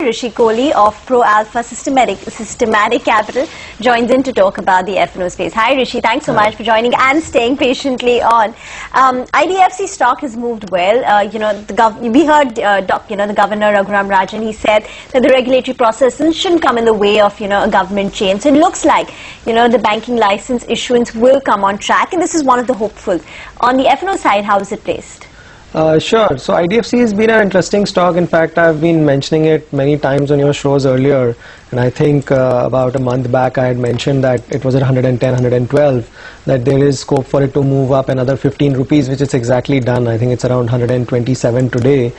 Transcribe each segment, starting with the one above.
Rishi Kohli of Pro Alpha Systematic Capital joins in to talk about the F&O space. Hi Rishi, thanks so much for joining and staying patiently on. IDFC stock has moved well. We heard the Governor Raghuram Rajan. He said that the regulatory processes shouldn't come in the way of a government change. So it looks like the banking license issuance will come on track, and this is one of the hopefuls. On the F&O side, how is it placed? Sure. So IDFC has been an interesting stock. In fact, I've been mentioning it many times on your shows earlier, and I think about a month back I had mentioned that it was at 110, 112, that there is scope for it to move up another 15 rupees, which it's exactly done. I think it's around 127 today,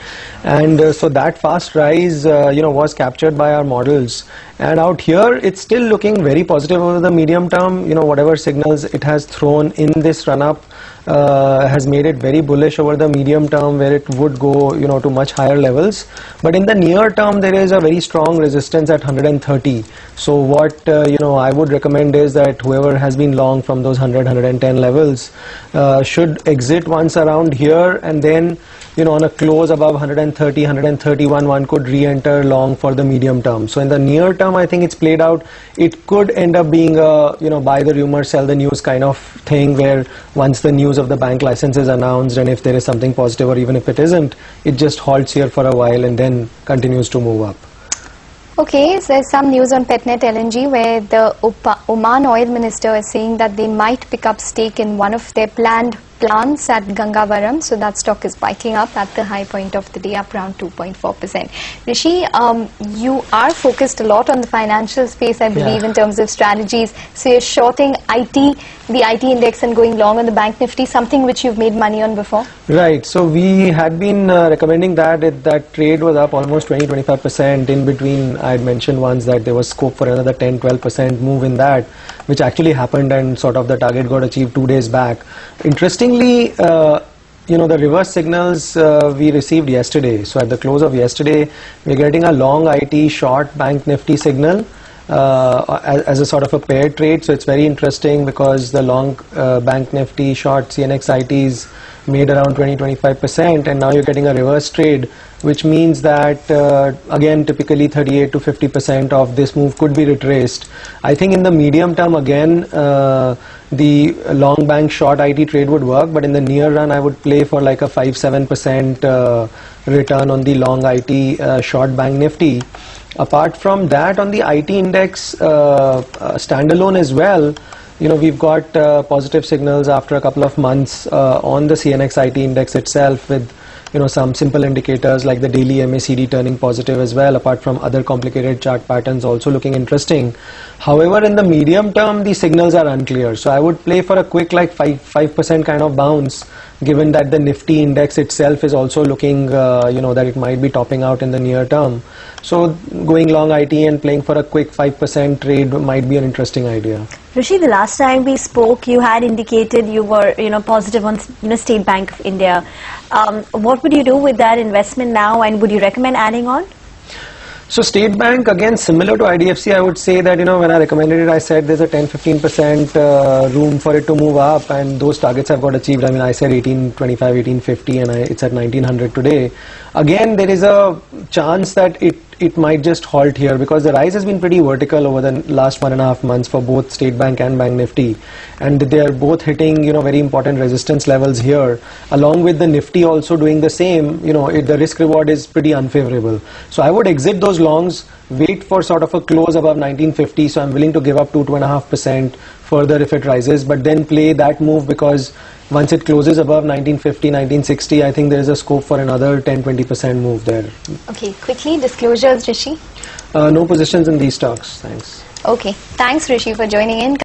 and so that fast rise was captured by our models, and out here it's still looking very positive over the medium term. Whatever signals it has thrown in this run up has made it very bullish over the medium term, where it would go to much higher levels. But in the near term there is a very strong resistance at 130. So what I would recommend is that whoever has been long from those 110 levels should exit once around here, and then on a close above 130, 131 one could re-enter long for the medium term. So in the near term I think it's played out. It could end up being a buy the rumor, sell the news kind of thing, where once the news of the bank license is announced, and if there is something positive, or even if it isn't, it just halts here for a while and then continues to move up. Okay, so there's some news on Petnet LNG, where the Oman oil minister is saying that they might pick up stake in one of their planned plants at Gangavaram. So that stock is spiking up at the high point of the day, up around 2.4%. Rishi, you are focused a lot on the financial space, I believe, in terms of strategies. So you're shorting the IT index, and going long on the Bank Nifty, something which you've made money on before? Right. So we had been recommending that. That trade was up almost 20-25%. In between, I had mentioned once that there was scope for another 10-12% move in that, which actually happened, and sort of the target got achieved 2 days back. Interestingly, the reverse signals we received yesterday. So at the close of yesterday, we're getting a long IT, short Bank Nifty signal as a sort of a pair trade. So it's very interesting, because the long Bank Nifty, short CNX ITs made around 20-25%, and now you're getting a reverse trade, which means that again typically 38 to 50% of this move could be retraced. I think in the medium term again the long bank short IT trade would work, but in the near run I would play for like a 5-7% return on the long IT short Bank Nifty. Apart from that, on the IT index standalone as well, we've got positive signals after a couple of months on the CNX IT index itself, with some simple indicators like the daily MACD turning positive as well, apart from other complicated chart patterns also looking interesting. However, in the medium term the signals are unclear, so I would play for a quick like 5% kind of bounce, given that the Nifty index itself is also looking that it might be topping out in the near term. So going long IT and playing for a quick 5% trade might be an interesting idea. Rishi, the last time we spoke, you had indicated you were positive on State Bank of India. What would you do with that investment now, and would you recommend adding on? So State Bank, again similar to IDFC, I would say that when I recommended it, I said there's a 10-15% room for it to move up, and those targets have got achieved. I mean, I said 1825, 1850, and it's at 1900 today. Again, there is a chance that it might just halt here, because the rise has been pretty vertical over the last 1.5 months for both State Bank and Bank Nifty, and they are both hitting very important resistance levels here, along with the Nifty also doing the same. The risk reward is pretty unfavorable, so I would exit those longs, wait for sort of a close above 1950. So I'm willing to give up 2-2.5% further if it rises, but then play that move, because once it closes above 1950, 1960, I think there is a scope for another 10-20% move there. Okay, quickly, disclosures, Rishi? No positions in these stocks, thanks. Okay, thanks Rishi for joining in.